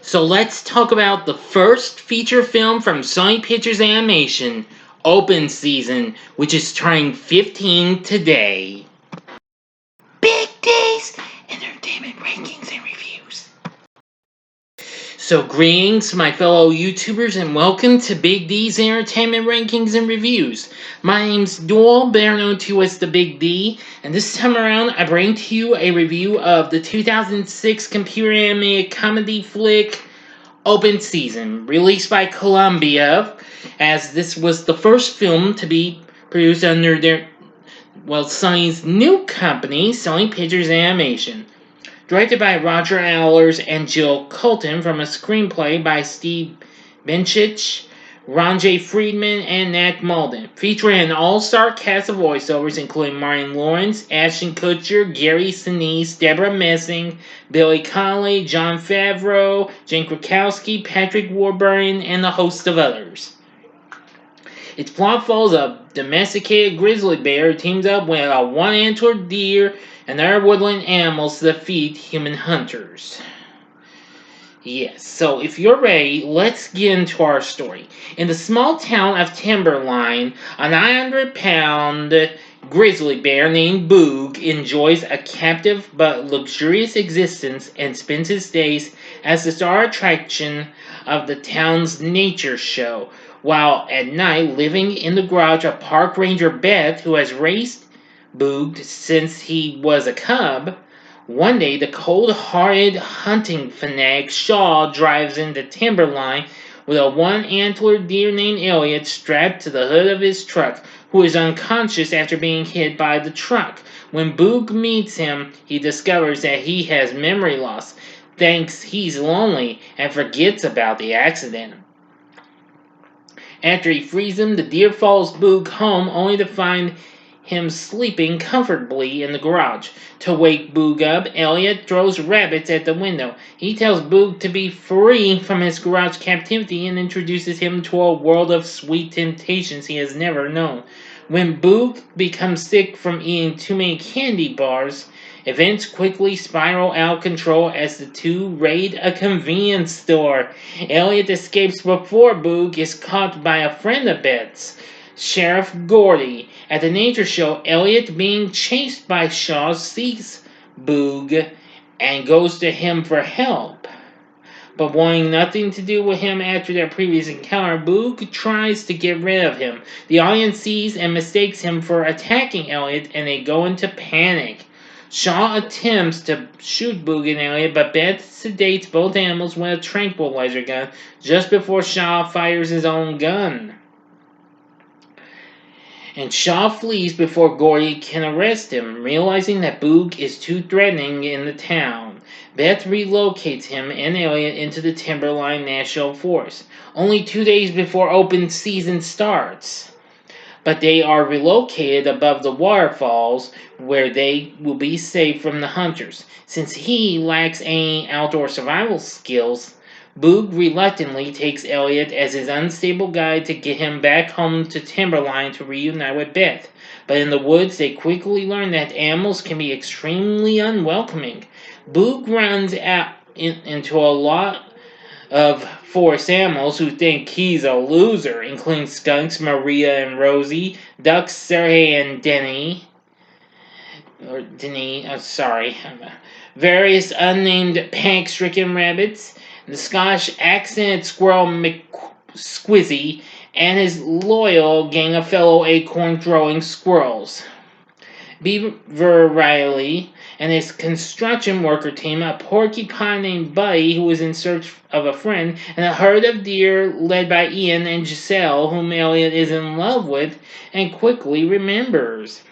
So let's talk about the first feature film from Sony Pictures Animation, Open Season, which is turning 15 today. Big D's Entertainment Rankings and Reviews. So greetings, my fellow YouTubers, and welcome to Big D's Entertainment Rankings and Reviews. My name's Doyle, better known to as the Big D, and this time around I bring to you a review of the 2006 computer animated comedy flick Open Season, released by Columbia, as this was the first film to be produced under Sony's new company, Sony Pictures Animation. Directed by Roger Allers and Jill Colton, from a screenplay by Steve Benchich, Ron J. Friedman, and Nat Malden. Featuring an all-star cast of voiceovers including Martin Lawrence, Ashton Kutcher, Gary Sinise, Debra Messing, Billy Connolly, Jon Favreau, Jane Krakowski, Patrick Warburton, and a host of others. Its plot follows a domesticated grizzly bear who teams up with a one-antlered deer and other woodland animals to defeat human hunters. Yes, so if you're ready, let's get into our story. In the small town of Timberline, a 900-pound grizzly bear named Boog enjoys a captive but luxurious existence and spends his days as the star attraction of the town's nature show, while at night living in the garage of park ranger Beth, who has raised Boog since he was a cub. One day, the cold-hearted hunting fanatic Shaw drives into Timberline with a one-antlered deer named Elliot strapped to the hood of his truck, who is unconscious after being hit by the truck. When Boog meets him, he discovers that he has memory loss, thinks he's lonely, and forgets about the accident. After he frees him, the deer follows Boog home, only to find him sleeping comfortably in the garage. To wake Boog up, Elliot throws rabbits at the window. He tells Boog to be free from his garage captivity and introduces him to a world of sweet temptations he has never known. When Boog becomes sick from eating too many candy bars, events quickly spiral out of control as the two raid a convenience store. Elliot escapes before Boog is caught by a friend of Beth's, Sheriff Gordy. At the nature show, Elliot, being chased by Shaw, sees Boog and goes to him for help. But wanting nothing to do with him after their previous encounter, Boog tries to get rid of him. The audience sees and mistakes him for attacking Elliot, and they go into panic. Shaw attempts to shoot Boog and Elliot, but Beth sedates both animals with a tranquilizer gun just before Shaw fires his own gun. And Shaw flees before Gordy can arrest him, realizing that Boog is too threatening in the town. Beth relocates him and Elliot into the Timberline National Forest, only 2 days before Open Season starts. But they are relocated above the waterfalls, where they will be safe from the hunters. Since he lacks any outdoor survival skills, Boog reluctantly takes Elliot as his unstable guide to get him back home to Timberline to reunite with Beth. But in the woods, they quickly learn that animals can be extremely unwelcoming. Boog runs out into a lot of forest animals who think he's a loser, including skunks, Maria and Rosie, ducks, Sergey and Denny, various unnamed panic-stricken rabbits, the Scottish accented squirrel McSquizzy, and his loyal gang of fellow acorn-throwing squirrels. Beaver Riley and his construction worker team, a porcupine named Buddy who is in search of a friend, and a herd of deer led by Ian and Giselle, whom Elliot is in love with and quickly remembers.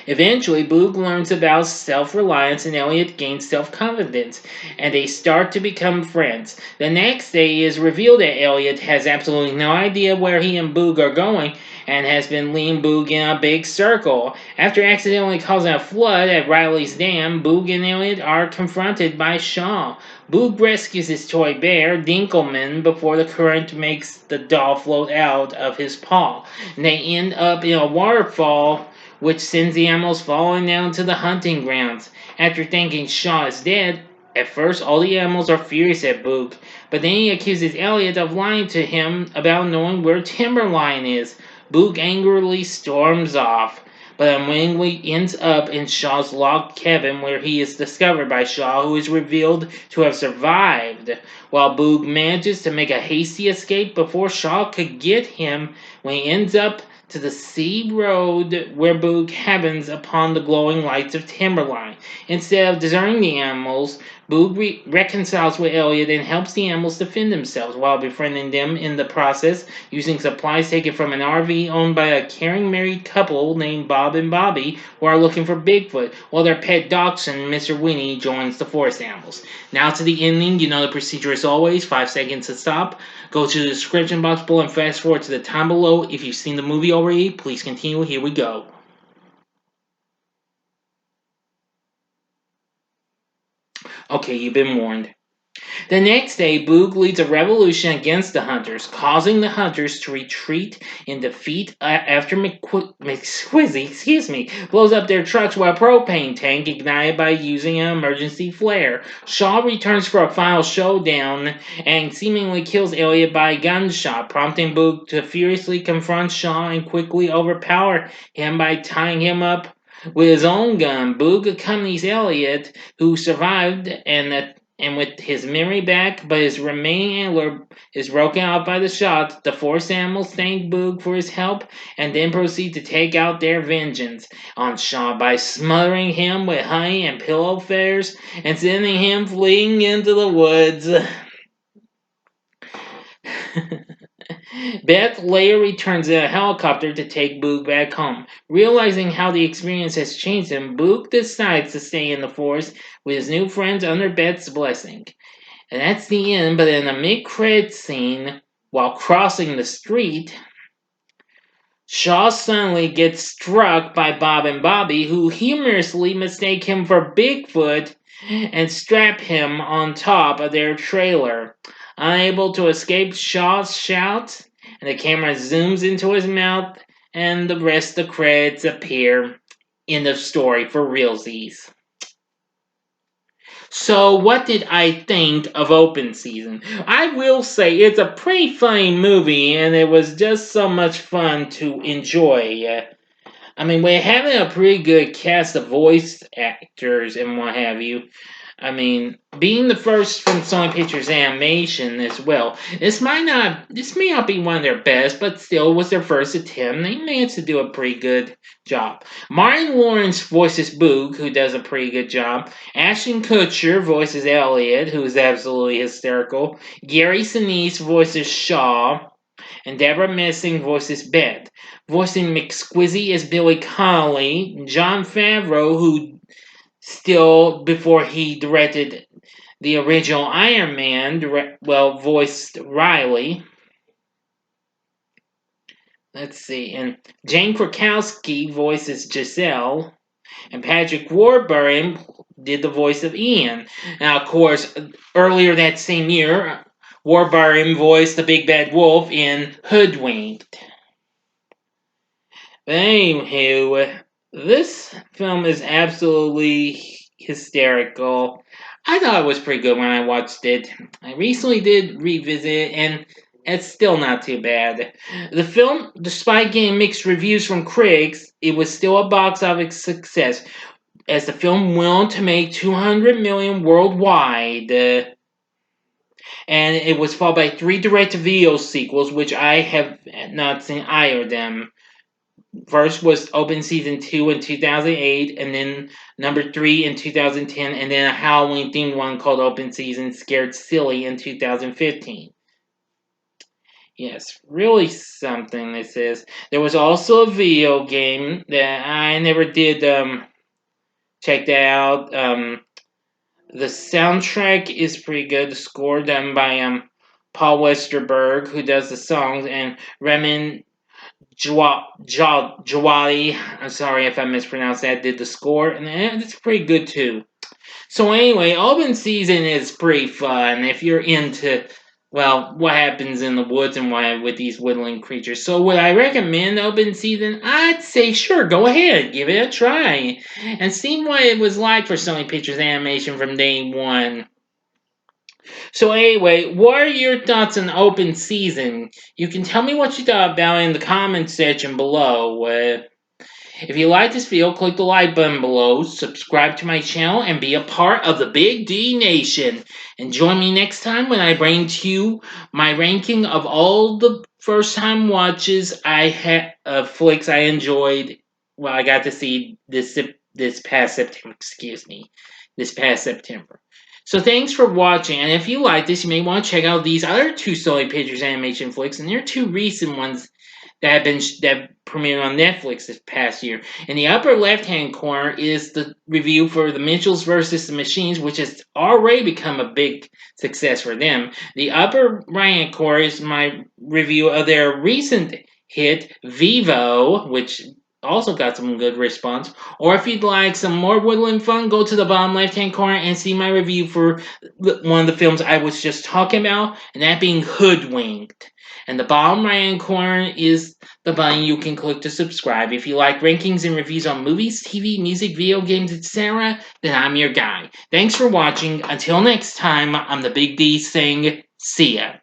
Eventually, Boog learns about self-reliance and Elliot gains self-confidence, and they start to become friends. The next day, it is revealed that Elliot has absolutely no idea where he and Boog are going, and has been leading Boog in a big circle. After accidentally causing a flood at Riley's dam, Boog and Elliot are confronted by Shaw. Boog rescues his toy bear, Dinkelman, before the current makes the doll float out of his paw. And they end up in a waterfall, which sends the animals falling down to the hunting grounds. After thinking Shaw is dead, At first, all the animals are furious at Boog, but then he accuses Elliot of lying to him about knowing where Timberline is. Boog angrily storms off, but unwittingly ends up in Shaw's log cabin where he is discovered by Shaw, who is revealed to have survived, while Boog manages to make a hasty escape before Shaw could get him when he ends up to the sea road where Boog happens upon the glowing lights of Timberline. Instead of deserting the animals, Boog reconciles with Elliot and helps the animals defend themselves while befriending them in the process, using supplies taken from an RV owned by a caring married couple named Bob and Bobby who are looking for Bigfoot, while their pet dachshund, Mr. Winnie, joins the forest animals. Now to the ending. You know the procedure as always. 5 seconds to stop. Go to the description box below and fast forward to the time below. If you've seen the movie already, please continue. Here we go. Okay, you've been warned. The next day, Boog leads a revolution against the hunters, causing the hunters to retreat in defeat after McSquizzy blows up their trucks with a propane tank ignited by using an emergency flare. Shaw returns for a final showdown and seemingly kills Elliot by a gunshot, prompting Boog to furiously confront Shaw and quickly overpower him by tying him up with his own gun. Boog accompanies Elliot, who survived, and with his memory back, but his remaining antler is broken out by the shot. The forest animals thank Boog for his help and then proceed to take out their vengeance on Shaw by smothering him with honey and pillow feathers and sending him fleeing into the woods. Beth later returns in a helicopter to take Boog back home. Realizing how the experience has changed him, Boog decides to stay in the forest with his new friends under Beth's blessing. And that's the end, but in a mid-credit scene, while crossing the street, Shaw suddenly gets struck by Bob and Bobby, who humorously mistake him for Bigfoot and strap him on top of their trailer. Unable to escape Shaw's shouts, and the camera zooms into his mouth, and the rest of the credits appear. End of story for realsies. So, what did I think of Open Season? I will say it's a pretty funny movie, and it was just so much fun to enjoy. I mean, we're having a pretty good cast of voice actors and what have you. I mean, being the first from Sony Pictures Animation as well, this may not be one of their best, but still was their first attempt. They managed to do a pretty good job. Martin Lawrence voices Boog, who does a pretty good job. Ashton Kutcher voices Elliot, who is absolutely hysterical. Gary Sinise voices Shaw, and Debra Messing voices Beth. Voicing McSquizzy is Billy Connolly. Jon Favreau, who still, before he directed the original Iron Man, voiced Riley. Let's see. And Jane Krakowski voices Giselle. And Patrick Warburton did the voice of Ian. Now, of course, earlier that same year, Warburton voiced the Big Bad Wolf in Hoodwinked. But anywho, this film is absolutely hysterical. I thought it was pretty good when I watched it. I recently did revisit it, and it's still not too bad. The film, despite getting mixed reviews from critics, it was still a box office success, as the film went on to make $200 million worldwide. And it was followed by 3 direct-to-video sequels, which I have not seen either of them. First was Open Season 2 in 2008, and then number 3 in 2010, and then a Halloween themed one called Open Season Scared Silly in 2015. Yes, really something this is. There was also a video game that I never did check that out. The soundtrack is pretty good. The score done by Paul Westerberg, who does the songs, and Ramin Djawadi, I'm sorry if I mispronounced that, did the score, and it's pretty good too. So anyway, Open Season is pretty fun if you're into well, what happens in the woods and why with these woodland creatures. So would I recommend open season? I'd say sure, go ahead, give it a try, and see what it was like for Sony Pictures Animation from day one. So anyway, what are your thoughts on open season? You can tell me what you thought about it in the comments section below. If you like this video, click the like button below, subscribe to my channel, and be a part of the Big D Nation. And join me next time when I bring to you my ranking of all the first time watches I had of flicks I enjoyed. Well, I got to see this past September. Excuse me, this past September. So thanks for watching, and if you like this, you may want to check out these other two Sony Pictures animation flicks, and they're two recent ones that premiered on Netflix this past year. In the upper left-hand corner is the review for The Mitchells versus the Machines, which has already become a big success for them. The upper right-hand corner is my review of their recent hit Vivo, which also got some good response. Or if you'd like some more woodland fun, go to the bottom left-hand corner and see my review for one of the films I was just talking about, and that being Hoodwinked. And the bottom right hand corner is the button you can click to subscribe. If you like rankings and reviews on movies, TV, music, video games, etc., then I'm your guy. Thanks for watching. Until next time, I'm the Big D saying, see ya.